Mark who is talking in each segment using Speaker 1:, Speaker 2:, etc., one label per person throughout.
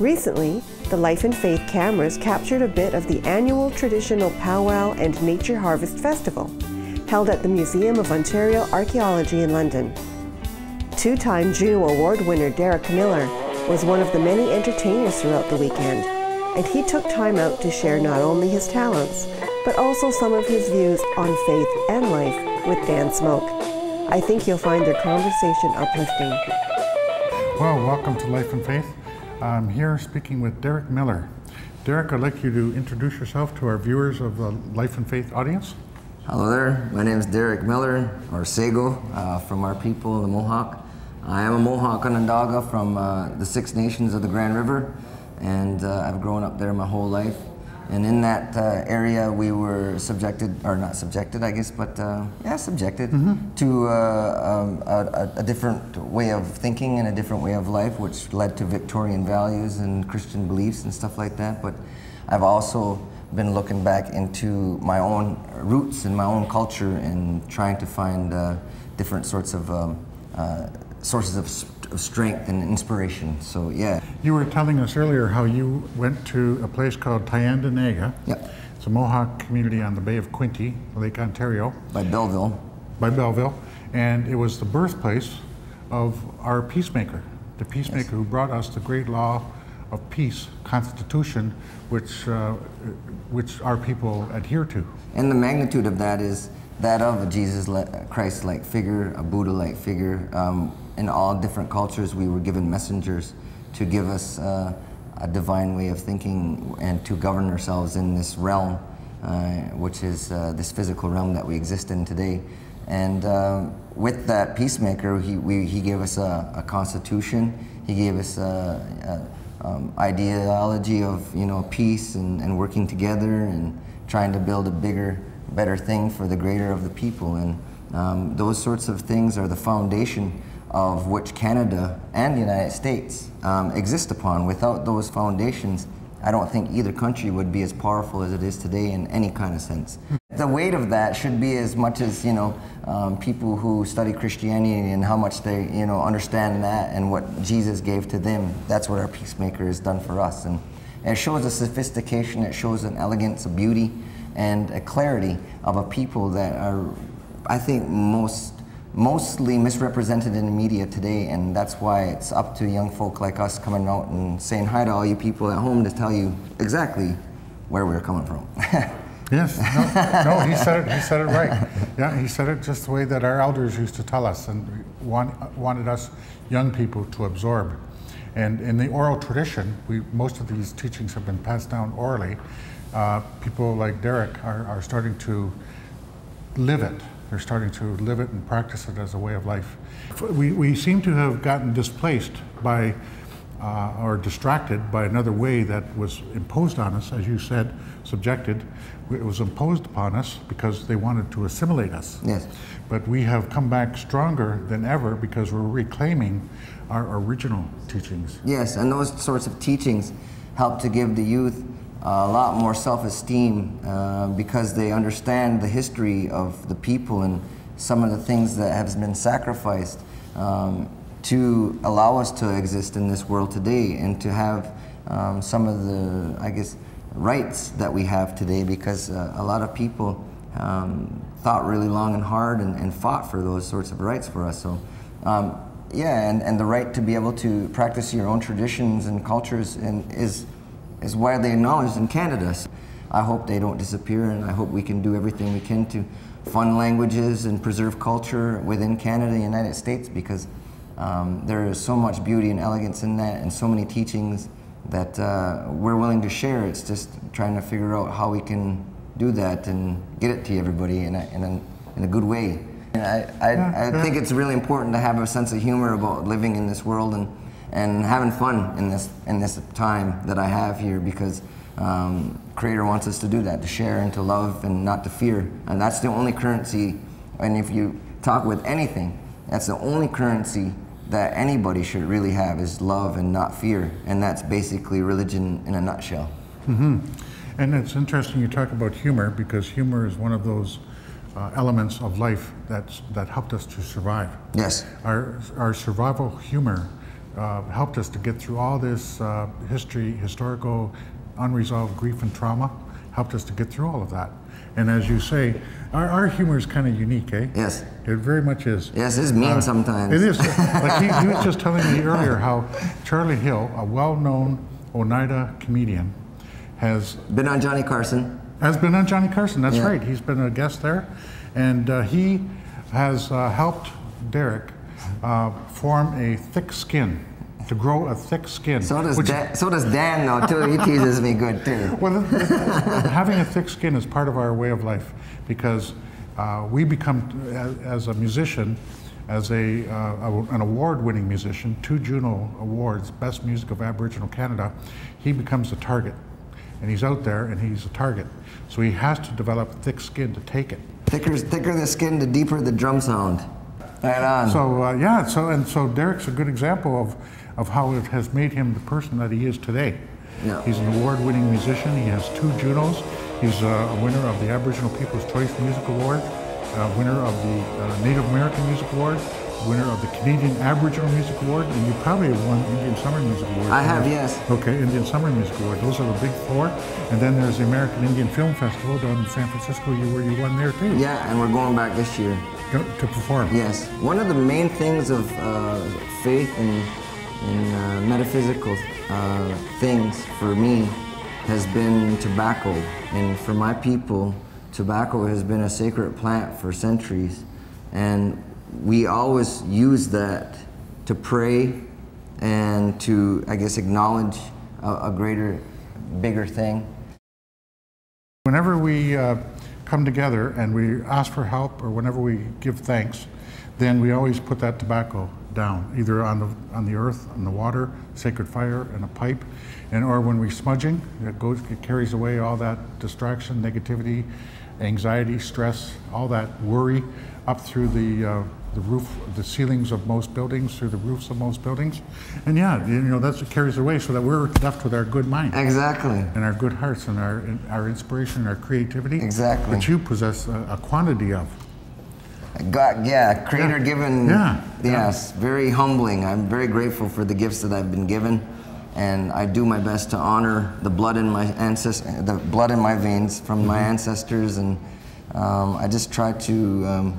Speaker 1: Recently, the Life and Faith cameras captured a bit of the annual traditional PowWow and Nature Harvest Festival, held at the Museum of Ontario Archaeology in London. Two-time Juno Award winner Derek Miller was one of the many entertainers throughout the weekend, and he took time out to share not only his talents, but also some of his views on faith and life with Dan Smoke. I think you'll find their conversation uplifting.
Speaker 2: Well, welcome to Life and Faith. I'm here speaking with Derek Miller. Derek, I'd like you to introduce yourself to our viewers of the Life and Faith audience.
Speaker 3: Hello there, my name is Derek Miller, or Sago, from our people, the Mohawk. I am a Mohawk Onondaga from the Six Nations of the Grand River, and I've grown up there my whole life. And in that area, we were subjected, or not subjected, I guess, but yeah, subjected to a different way of thinking and a different way of life, which led to Victorian values and Christian beliefs and stuff like that. But I've also been looking back into my own roots and my own culture and trying to find different sorts of sources of strength and inspiration. So yeah. You
Speaker 2: were telling us earlier how you went to a place called Tyendinaga.
Speaker 3: Yep.
Speaker 2: It's a Mohawk community on the Bay of Quinte, Lake Ontario.
Speaker 3: By Belleville.
Speaker 2: By Belleville. And it was the birthplace of our peacemaker, the peacemaker
Speaker 3: Yes.
Speaker 2: who brought us the great law of peace, Constitution, which our people adhere to.
Speaker 3: And the magnitude of that is that of a Jesus Christ-like figure, a Buddha-like figure. In all different cultures, we were given messengers to give us a divine way of thinking and to govern ourselves in this realm, which is this physical realm that we exist in today. And with that peacemaker, he gave us a constitution. He gave us ideology of peace and working together and trying to build a bigger, better thing for the greater of the people. And those sorts of things are the foundation of which Canada and the United States exist upon. Without those foundations, I don't think either country would be as powerful as it is today in any kind of sense. The weight of that should be as much as people who study Christianity and how much they understand that and what Jesus gave to them. That's what our peacemaker has done for us, and it shows a sophistication, it shows an elegance, a beauty, and a clarity of a people that are, I think, mostly misrepresented in the media today, and that's why it's up to young folk like us coming out and saying hi to all you people at home to tell you exactly where we're coming from.
Speaker 2: Yes, no, he said it right. Yeah, he said it just the way that our elders used to tell us and wanted us young people to absorb. And in the oral tradition, most of these teachings have been passed down orally. People like Derek are starting to live it. They're starting to live it and practice it as a way of life. We seem to have gotten displaced by, or distracted by another way that was imposed on us, as you said, subjected. It was imposed upon us because they wanted to assimilate us.
Speaker 3: Yes.
Speaker 2: But we have come back stronger than ever because we're reclaiming our original teachings.
Speaker 3: Yes, and those sorts of teachings help to give the youth a lot more self-esteem because they understand the history of the people and some of the things that have been sacrificed to allow us to exist in this world today and to have some of the, I guess, rights that we have today, because a lot of people thought really long and hard and fought for those sorts of rights for us. So yeah, and the right to be able to practice your own traditions and cultures is widely acknowledged in Canada. I hope they don't disappear, and I hope we can do everything we can to fund languages and preserve culture within Canada and the United States, because there is so much beauty and elegance in that and so many teachings that we're willing to share. It's just trying to figure out how we can do that and get it to everybody in a good way. And I think it's really important to have a sense of humor about living in this world and having fun in this time that I have here, because Creator wants us to do that, to share and to love and not to fear. And that's the only currency, and if you talk with anything, that's the only currency that anybody should really have, is love and not fear. And that's basically religion in a nutshell.
Speaker 2: Mm-hmm. And it's interesting you talk about humor, because humor is one of those elements of life that helped us to survive.
Speaker 3: Yes.
Speaker 2: Our survival humor helped us to get through all this historical, unresolved grief and trauma, helped us to get through all of that. And as you say, our humor is kind of unique, eh?
Speaker 3: Yes.
Speaker 2: It very much is.
Speaker 3: Yes, it's mean sometimes.
Speaker 2: It is. Like he was just telling me earlier how Charlie Hill, a well-known Oneida comedian, has
Speaker 3: been on Johnny Carson.
Speaker 2: Has been on Johnny Carson, that's
Speaker 3: Yeah.
Speaker 2: right. He's been a guest there. And he has helped Derek form a thick skin, to grow a thick skin.
Speaker 3: So does Dan though too. He teases me good too.
Speaker 2: Well, having a thick skin is part of our way of life, because we become, as a musician, as an award-winning musician, 2 Juno Awards, Best Music of Aboriginal Canada, he becomes a target. And he's out there and he's a target. So he has to develop thick skin to take it.
Speaker 3: Thicker the skin, the deeper the drum sound. Right on.
Speaker 2: So yeah, so Derek's a good example of how it has made him the person that he is today.
Speaker 3: Yeah.
Speaker 2: He's an award-winning musician. He has 2 Junos. He's a winner of the Aboriginal People's Choice Music Award, winner of the Native American Music Award, winner of the Canadian Aboriginal Music Award, and you probably have won Indian Summer Music Award.
Speaker 3: I have, yes.
Speaker 2: Okay, Indian Summer Music Award. Those are the big 4. And then there's the American Indian Film Festival down in San Francisco, where you won there too.
Speaker 3: Yeah, and we're going back this year.
Speaker 2: To perform.
Speaker 3: Yes. One of the main things of faith and metaphysical things for me has been tobacco. And for my people, tobacco has been a sacred plant for centuries. And we always use that to pray and to, I guess, acknowledge a greater, bigger thing.
Speaker 2: Whenever we come together and we ask for help, or whenever we give thanks, then we always put that tobacco down, either on the earth, on the water, sacred fire, and a pipe, or when we're smudging, it carries away all that distraction, negativity, anxiety, stress, all that worry up through the roof, the ceilings of most buildings, through the roofs of most buildings. And yeah, that's what carries away, so that we're left with our good mind.
Speaker 3: Exactly.
Speaker 2: And our good hearts and our inspiration and our creativity.
Speaker 3: Exactly.
Speaker 2: That you possess a quantity of.
Speaker 3: God, yeah, creator given.
Speaker 2: Yeah.
Speaker 3: Yes, very humbling. I'm very grateful for the gifts that I've been given, and I do my best to honor the blood in my the blood in my veins from my ancestors, and I just try to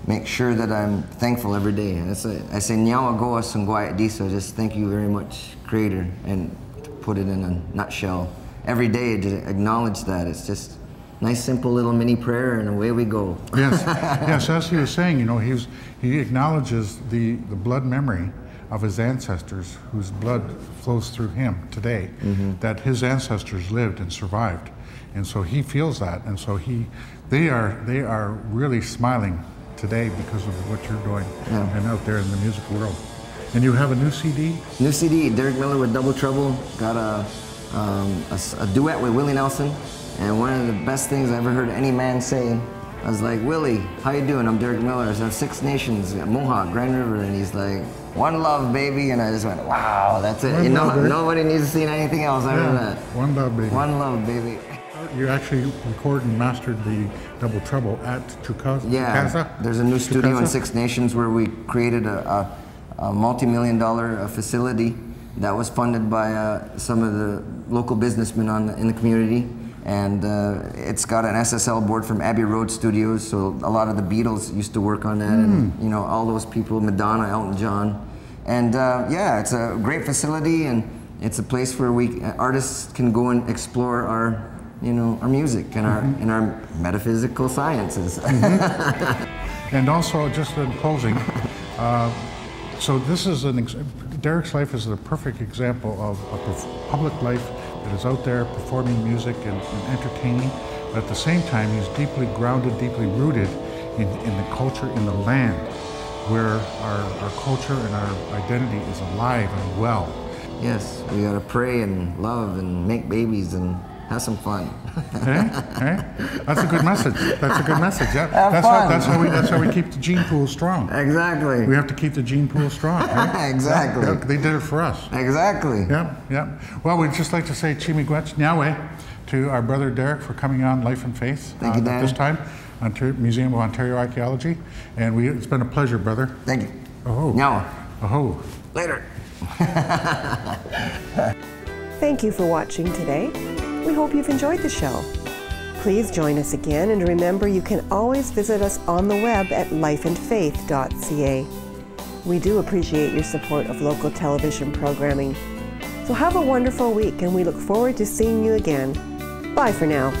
Speaker 3: make sure that I'm thankful every day. And I say, Nyawa goa sungwai diso, just thank you very much, Creator, and to put it in a nutshell. Every day to acknowledge that. It's just nice, simple little mini prayer, and away we go.
Speaker 2: Yes, yes. As he was saying, he acknowledges the blood memory of his ancestors, whose blood flows through him today. That his ancestors lived and survived, and so he feels that, and so they are really smiling today because of what you're doing and out there in the music world. And you have a new CD?
Speaker 3: New CD, Derek Miller with Double Trouble. Got a duet with Willie Nelson. And one of the best things I ever heard any man say, I was like, Willie, how you doing? I'm Derek Miller. I said, 6 Nations, Mohawk, Grand River. And he's like, one love, baby. And I just went, wow, that's it. Nobody needs to see anything else after that.
Speaker 2: One love, baby.
Speaker 3: One love, baby.
Speaker 2: You actually recorded and mastered the Double Trouble at Chukasa?
Speaker 3: Yeah, there's a new studio in 6 Nations where we created a multi-million-dollar facility that was funded by some of the local businessmen in the community. And it's got an SSL board from Abbey Road Studios, so a lot of the Beatles used to work on that, and all those people, Madonna, Elton John. And yeah, it's a great facility, and it's a place where artists can go and explore our music and our metaphysical sciences.
Speaker 2: And also, just in closing, so this is Derek's life is a perfect example of a public life that is out there performing music and entertaining, but at the same time he's deeply grounded, deeply rooted in the culture, in the land, where our culture and our identity is alive and well.
Speaker 3: Yes, we gotta pray and love and make babies and have some fun.
Speaker 2: Hey? That's a good message. That's a good message. Yeah. That's how we keep the gene pool strong.
Speaker 3: Exactly.
Speaker 2: We have to keep the gene pool strong. Right?
Speaker 3: Exactly.
Speaker 2: Yeah, they did it for us.
Speaker 3: Exactly.
Speaker 2: Yeah. Well, we'd just like to say Chimigwech Nyawe to our brother Derek for coming on Life and Faith
Speaker 3: Thank you, Dan.
Speaker 2: at this time on Museum of Ontario Archaeology. And it's been a pleasure, brother.
Speaker 3: Thank you.
Speaker 2: Oh.
Speaker 3: Nyawa.
Speaker 2: Oh.
Speaker 3: Later.
Speaker 1: Thank you for watching today. We hope you've enjoyed the show. Please join us again, and remember you can always visit us on the web at lifeandfaith.ca. We do appreciate your support of local television programming. So have a wonderful week, and we look forward to seeing you again. Bye for now.